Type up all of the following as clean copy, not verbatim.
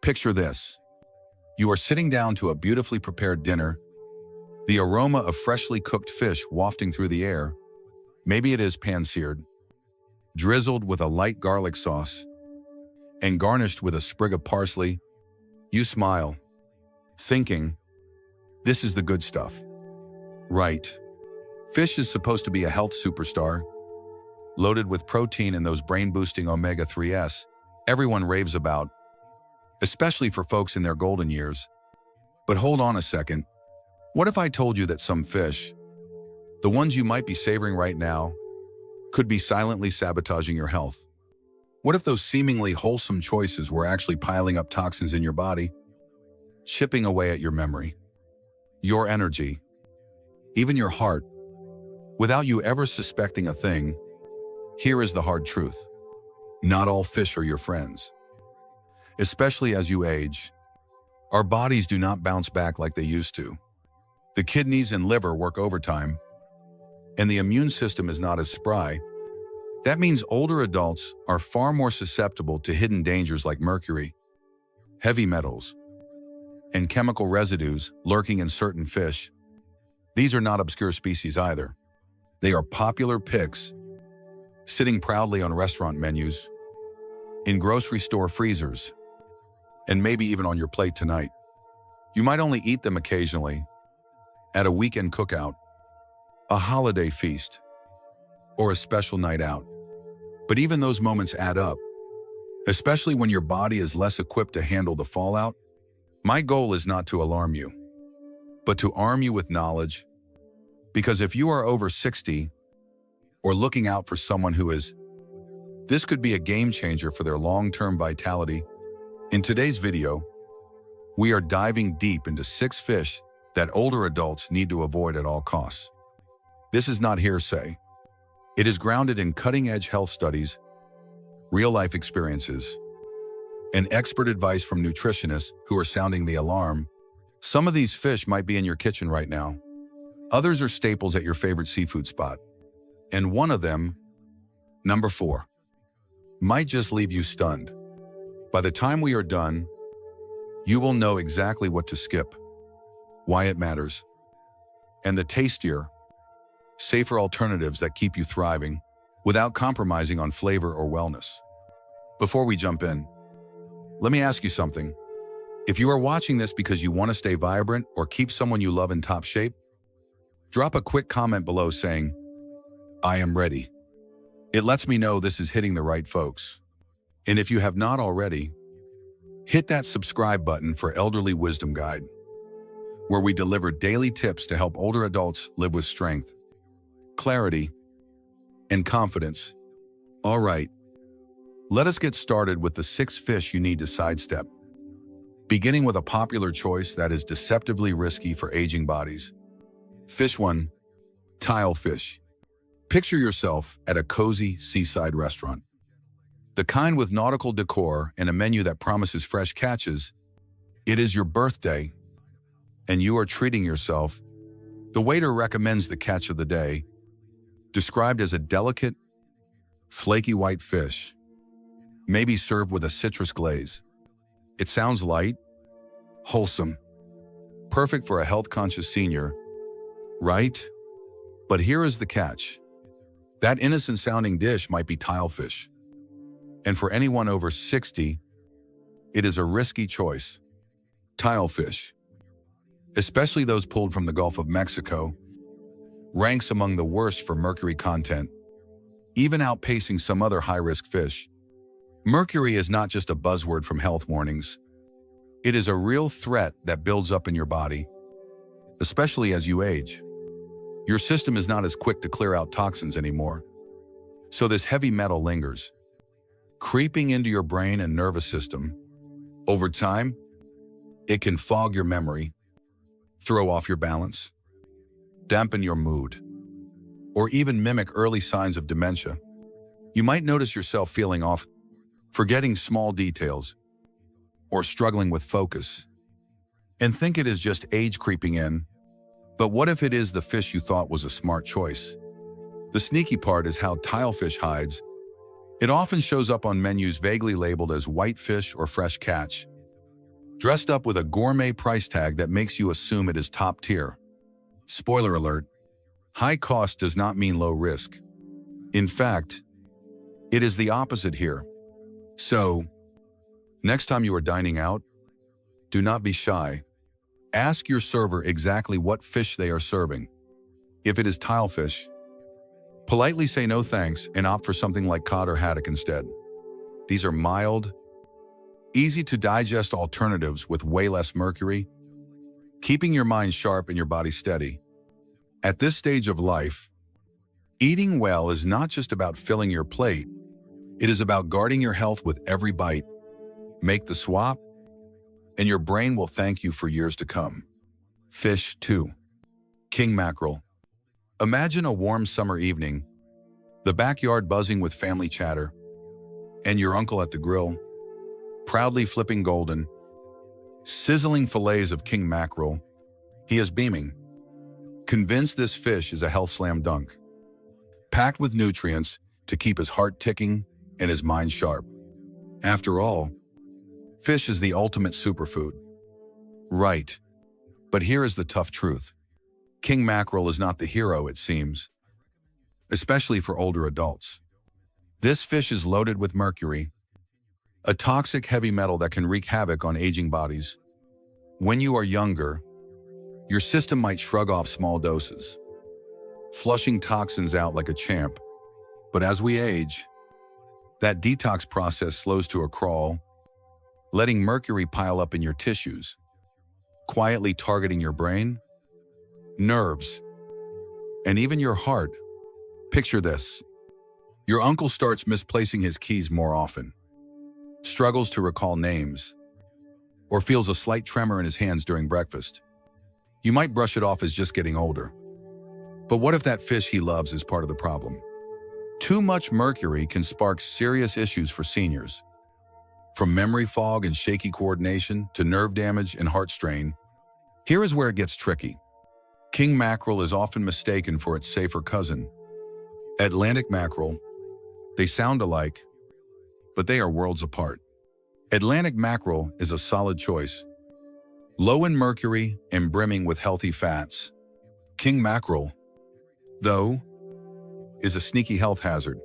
Picture this. You are sitting down to a beautifully prepared dinner, the aroma of freshly cooked fish wafting through the air. Maybe it is pan-seared, drizzled with a light garlic sauce, and garnished with a sprig of parsley. You smile, thinking, this is the good stuff. Right. Fish is supposed to be a health superstar, loaded with protein and those brain-boosting omega-3s everyone raves about, especially for folks in their golden years. But hold on a second. What if I told you that some fish, the ones you might be savoring right now, could be silently sabotaging your health? What if those seemingly wholesome choices were actually piling up toxins in your body, chipping away at your memory, your energy, even your heart, without you ever suspecting a thing? Here is the hard truth. Not all fish are your friends. Especially as you age, our bodies do not bounce back like they used to. The kidneys and liver work overtime, and the immune system is not as spry. That means older adults are far more susceptible to hidden dangers like mercury, heavy metals, and chemical residues lurking in certain fish. These are not obscure species either. They are popular picks, sitting proudly on restaurant menus, in grocery store freezers, and maybe even on your plate tonight. You might only eat them occasionally, at a weekend cookout, a holiday feast, or a special night out. But even those moments add up, especially when your body is less equipped to handle the fallout. My goal is not to alarm you, but to arm you with knowledge, because if you are over 60 or looking out for someone who is, this could be a game changer for their long-term vitality. In today's video, we are diving deep into 6 fish that older adults need to avoid at all costs. This is not hearsay. It is grounded in cutting-edge health studies, real-life experiences, and expert advice from nutritionists who are sounding the alarm. Some of these fish might be in your kitchen right now. Others are staples at your favorite seafood spot. And one of them, number 4, might just leave you stunned. By the time we are done, you will know exactly what to skip, why it matters, and the tastier, safer alternatives that keep you thriving without compromising on flavor or wellness. Before we jump in, let me ask you something. If you are watching this because you want to stay vibrant or keep someone you love in top shape, drop a quick comment below saying, I am ready. It lets me know this is hitting the right folks. And if you have not already, hit that subscribe button for Elderly Wisdom Guide, where we deliver daily tips to help older adults live with strength, clarity, and confidence. All right, let us get started with the 6 fish you need to sidestep. Beginning with a popular choice that is deceptively risky for aging bodies. Fish 1, tilefish. Picture yourself at a cozy seaside restaurant. The kind with nautical decor and a menu that promises fresh catches. It is your birthday, and you are treating yourself. The waiter recommends the catch of the day, described as a delicate, flaky white fish, maybe served with a citrus glaze. It sounds light, wholesome, perfect for a health-conscious senior, right? But here is the catch. That innocent-sounding dish might be tilefish. And for anyone over 60, it is a risky choice. Tilefish, especially those pulled from the Gulf of Mexico, ranks among the worst for mercury content, even outpacing some other high-risk fish. Mercury is not just a buzzword from health warnings. It is a real threat that builds up in your body, especially as you age. Your system is not as quick to clear out toxins anymore. So this heavy metal lingers, creeping into your brain and nervous system. Over time, it can fog your memory, throw off your balance, dampen your mood, or even mimic early signs of dementia. You might notice yourself feeling off, forgetting small details, or struggling with focus, and think it is just age creeping in. But what if it is the fish you thought was a smart choice? The sneaky part is how tilefish hides. It often shows up on menus vaguely labeled as whitefish or fresh catch, dressed up with a gourmet price tag that makes you assume it is top tier. Spoiler alert, high cost does not mean low risk. In fact, it is the opposite here. So, next time you are dining out, do not be shy. Ask your server exactly what fish they are serving. If it is tilefish, politely say no thanks and opt for something like cod or haddock instead. These are mild, easy to digest alternatives with way less mercury, keeping your mind sharp and your body steady. At this stage of life, eating well is not just about filling your plate, it is about guarding your health with every bite. Make the swap, and your brain will thank you for years to come. Fish 2. King mackerel. Imagine a warm summer evening, the backyard buzzing with family chatter, and your uncle at the grill, proudly flipping golden, sizzling fillets of king mackerel. He is beaming, convinced this fish is a health slam dunk, packed with nutrients to keep his heart ticking and his mind sharp. After all, fish is the ultimate superfood. Right, but here is the tough truth. King mackerel is not the hero, it seems, especially for older adults. This fish is loaded with mercury, a toxic heavy metal that can wreak havoc on aging bodies. When you are younger, your system might shrug off small doses, flushing toxins out like a champ. But as we age, that detox process slows to a crawl, letting mercury pile up in your tissues, quietly targeting your brain, nerves, and even your heart. Picture this. Your uncle starts misplacing his keys more often, struggles to recall names, or feels a slight tremor in his hands during breakfast. You might brush it off as just getting older. But what if that fish he loves is part of the problem? Too much mercury can spark serious issues for seniors. From memory fog and shaky coordination to nerve damage and heart strain, here is where it gets tricky. King mackerel is often mistaken for its safer cousin, Atlantic mackerel. They sound alike, but they are worlds apart. Atlantic mackerel is a solid choice, low in mercury and brimming with healthy fats. King mackerel, though, is a sneaky health hazard,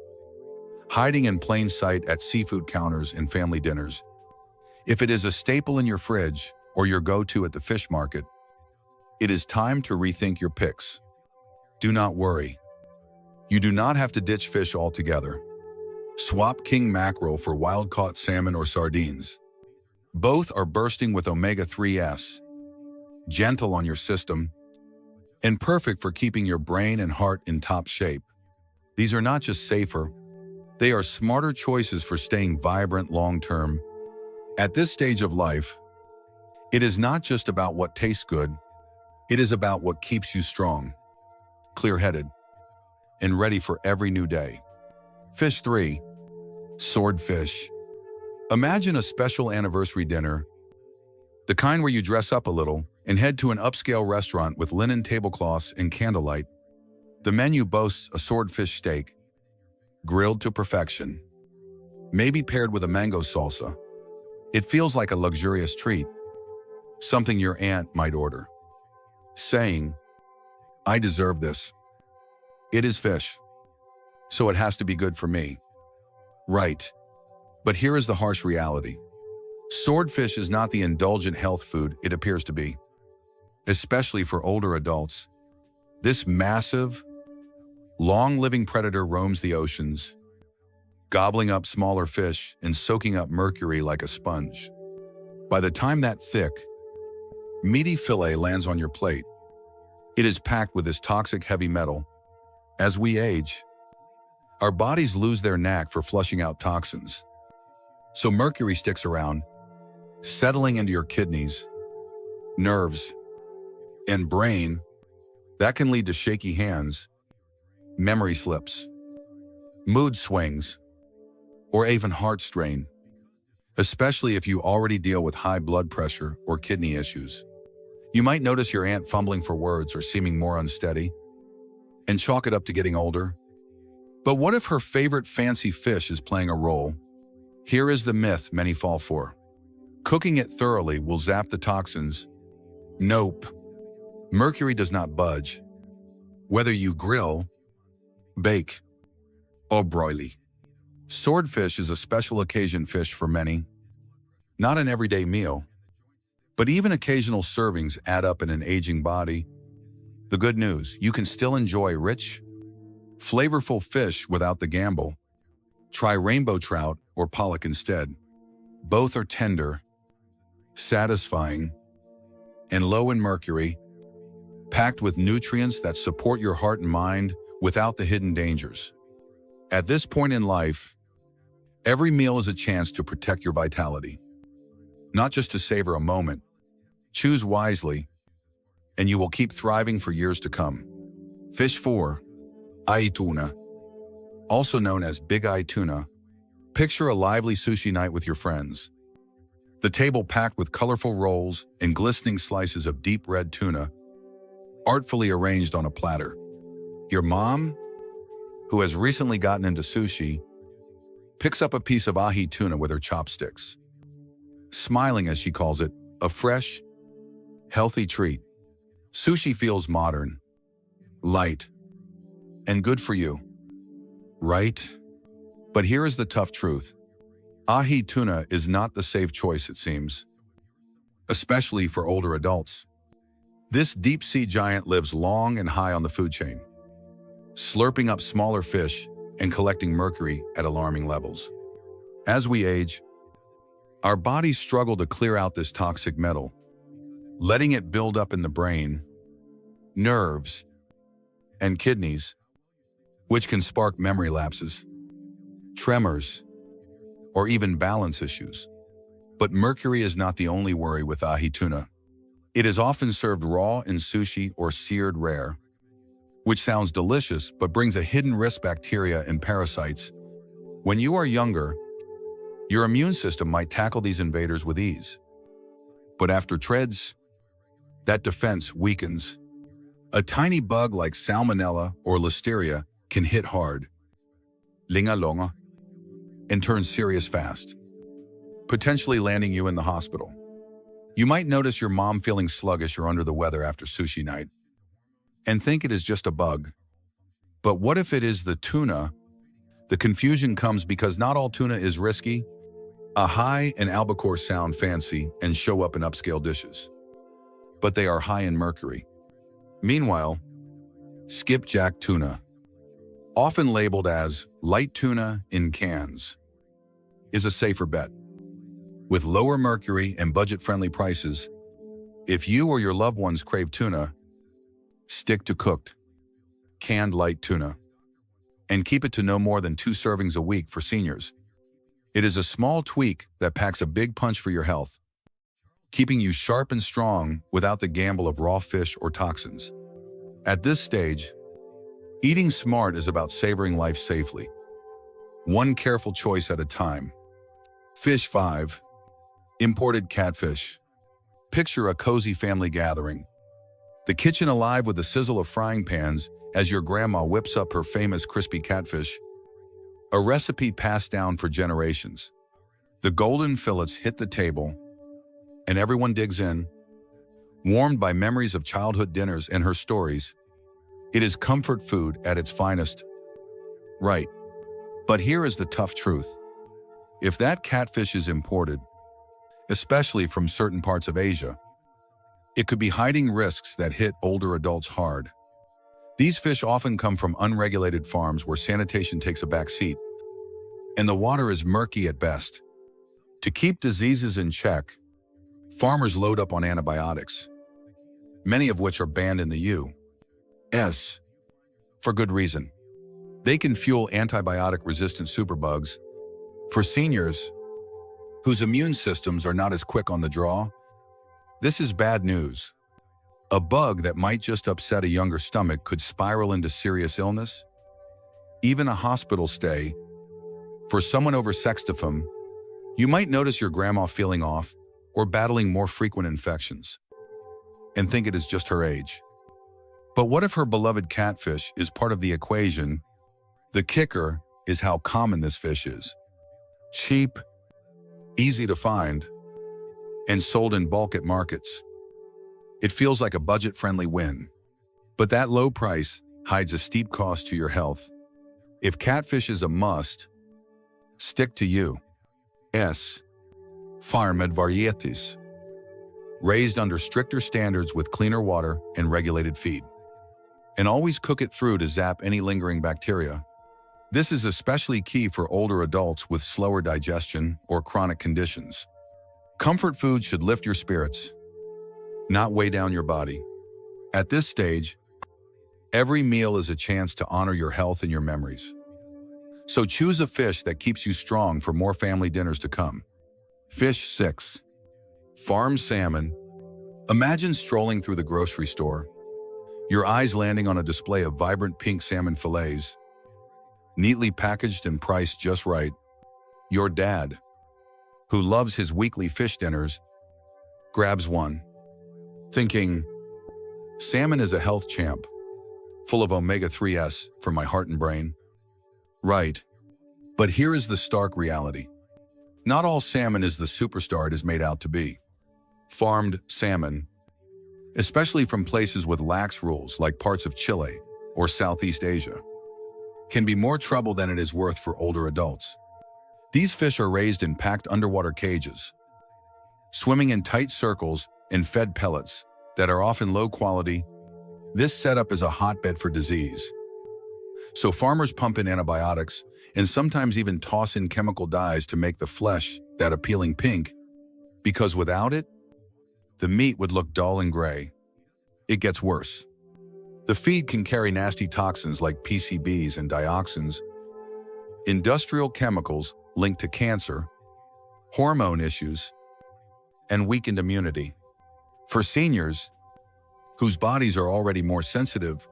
hiding in plain sight at seafood counters and family dinners. If it is a staple in your fridge or your go-to at the fish market, it is time to rethink your picks. Do not worry. You do not have to ditch fish altogether. Swap king mackerel for wild-caught salmon or sardines. Both are bursting with omega-3s, gentle on your system, and perfect for keeping your brain and heart in top shape. These are not just safer, they are smarter choices for staying vibrant long-term. At this stage of life, it is not just about what tastes good, it is about what keeps you strong, clear-headed, and ready for every new day. Fish 3. Swordfish. Imagine a special anniversary dinner, the kind where you dress up a little and head to an upscale restaurant with linen tablecloths and candlelight. The menu boasts a swordfish steak, grilled to perfection, maybe paired with a mango salsa. It feels like a luxurious treat, something your aunt might order, saying, "I deserve this." It is fish, so it has to be good for me. Right, but here is the harsh reality. Swordfish is not the indulgent health food it appears to be, especially for older adults. This massive, long-living predator roams the oceans, gobbling up smaller fish and soaking up mercury like a sponge. By the time that thick, meaty fillet lands on your plate, it is packed with this toxic heavy metal. As we age, our bodies lose their knack for flushing out toxins. So mercury sticks around, settling into your kidneys, nerves, and brain. That can lead to shaky hands, memory slips, mood swings, or even heart strain, especially if you already deal with high blood pressure or kidney issues. You might notice your aunt fumbling for words or seeming more unsteady, and chalk it up to getting older. But what if her favorite fancy fish is playing a role? Here is the myth many fall for. Cooking it thoroughly will zap the toxins. Nope. Mercury does not budge. Whether you grill, bake, or broil. Swordfish is a special occasion fish for many. Not an everyday meal, but even occasional servings add up in an aging body. The good news, you can still enjoy rich, flavorful fish without the gamble. Try rainbow trout or pollock instead. Both are tender, satisfying, and low in mercury, packed with nutrients that support your heart and mind without the hidden dangers. At this point in life, every meal is a chance to protect your vitality, not just to savor a moment. Choose wisely, and you will keep thriving for years to come. Fish 4. Ai tuna. Also known as big eye tuna. Picture a lively sushi night with your friends. The table packed with colorful rolls and glistening slices of deep red tuna, artfully arranged on a platter. Your mom, who has recently gotten into sushi, picks up a piece of ahi tuna with her chopsticks, smiling as she calls it, a fresh, healthy treat. Sushi feels modern, light, and good for you, right? But here is the tough truth. Ahi tuna is not the safe choice, it seems, especially for older adults. This deep-sea giant lives long and high on the food chain, slurping up smaller fish and collecting mercury at alarming levels. As we age, our bodies struggle to clear out this toxic metal, letting it build up in the brain, nerves, and kidneys, which can spark memory lapses, tremors, or even balance issues. But mercury is not the only worry with ahi tuna. It is often served raw in sushi or seared rare, which sounds delicious but brings a hidden risk: bacteria and parasites. When you are younger, your immune system might tackle these invaders with ease. But after treads, that defense weakens. A tiny bug like salmonella or listeria can hit hard, lingalonga, and turn serious fast, potentially landing you in the hospital. You might notice your mom feeling sluggish or under the weather after sushi night and think it is just a bug. But what if it is the tuna? The confusion comes because not all tuna is risky. Ahi and albacore sound fancy and show up in upscale dishes, but they are high in mercury. Meanwhile, skipjack tuna, often labeled as light tuna in cans, is a safer bet. With lower mercury and budget-friendly prices, if you or your loved ones crave tuna, stick to cooked, canned light tuna, and keep it to no more than 2 servings a week for seniors. It is a small tweak that packs a big punch for your health, keeping you sharp and strong without the gamble of raw fish or toxins. At this stage, eating smart is about savoring life safely, one careful choice at a time. Fish 5. Imported catfish. Picture a cozy family gathering, the kitchen alive with the sizzle of frying pans as your grandma whips up her famous crispy catfish, a recipe passed down for generations. The golden fillets hit the table, and everyone digs in, warmed by memories of childhood dinners and her stories. It is comfort food at its finest. Right. But here is the tough truth. If that catfish is imported, especially from certain parts of Asia, it could be hiding risks that hit older adults hard. These fish often come from unregulated farms where sanitation takes a back seat, and the water is murky at best. To keep diseases in check, farmers load up on antibiotics, many of which are banned in the U.S. for good reason. They can fuel antibiotic-resistant superbugs. For seniors whose immune systems are not as quick on the draw, this is bad news. A bug that might just upset a younger stomach could spiral into serious illness, even a hospital stay. For someone over 65, you might notice your grandma feeling off or battling more frequent infections and think it is just her age. But what if her beloved catfish is part of the equation? The kicker is how common this fish is. Cheap, easy to find, and sold in bulk at markets. It feels like a budget-friendly win. But that low price hides a steep cost to your health. If catfish is a must, stick to U.S. farmed varieties, raised under stricter standards with cleaner water and regulated feed. And always cook it through to zap any lingering bacteria. This is especially key for older adults with slower digestion or chronic conditions. Comfort food should lift your spirits, not weigh down your body. At this stage, every meal is a chance to honor your health and your memories. So choose a fish that keeps you strong for more family dinners to come. Fish 6. Farm salmon. Imagine strolling through the grocery store, your eyes landing on a display of vibrant pink salmon fillets, neatly packaged and priced just right. Your dad, who loves his weekly fish dinners, grabs one, thinking, salmon is a health champ, full of omega-3s for my heart and brain. Right. But here is the stark reality. Not all salmon is the superstar it is made out to be. Farmed salmon, especially from places with lax rules like parts of Chile or Southeast Asia, can be more trouble than it is worth for older adults. These fish are raised in packed underwater cages, swimming in tight circles and fed pellets that are often low quality. This setup is a hotbed for disease. So farmers pump in antibiotics and sometimes even toss in chemical dyes to make the flesh that appealing pink, because without it, the meat would look dull and gray. It gets worse. The feed can carry nasty toxins like PCBs and dioxins, industrial chemicals linked to cancer, hormone issues, and weakened immunity. For seniors, whose bodies are already more sensitive,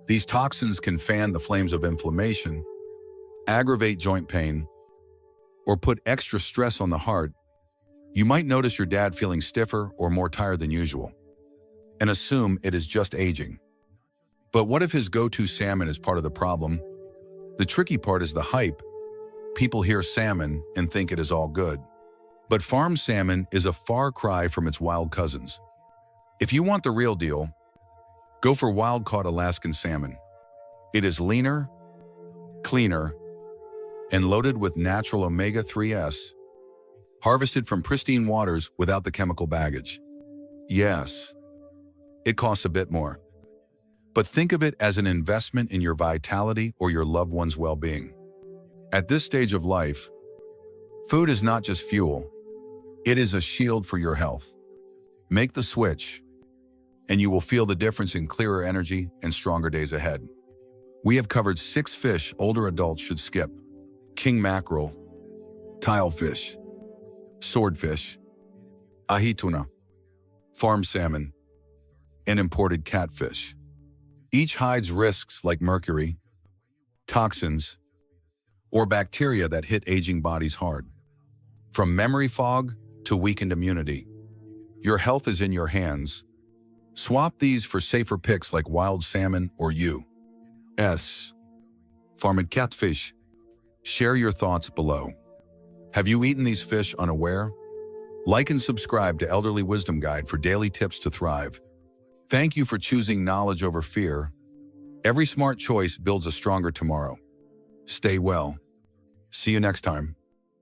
these toxins can fan the flames of inflammation, aggravate joint pain, or put extra stress on the heart. You might notice your dad feeling stiffer or more tired than usual, and assume it is just aging. But what if his go-to salmon is part of the problem? The tricky part is the hype. People hear salmon and think it is all good. But farmed salmon is a far cry from its wild cousins. If you want the real deal, go for wild-caught Alaskan salmon. It is leaner, cleaner, and loaded with natural omega-3s, harvested from pristine waters without the chemical baggage. Yes, it costs a bit more, but think of it as an investment in your vitality or your loved one's well-being. At this stage of life, food is not just fuel, it is a shield for your health. Make the switch, and you will feel the difference in clearer energy and stronger days ahead. We have covered 6 fish older adults should skip: king mackerel, tilefish, swordfish, ahi tuna, farm salmon, and imported catfish. Each hides risks like mercury, toxins, or bacteria that hit aging bodies hard. From memory fog to weakened immunity, your health is in your hands. Swap these for safer picks like wild salmon or U.S. farmed catfish. Share your thoughts below. Have you eaten these fish unaware? Like and subscribe to Elderly Wisdom Guide for daily tips to thrive. Thank you for choosing knowledge over fear. Every smart choice builds a stronger tomorrow. Stay well. See you next time.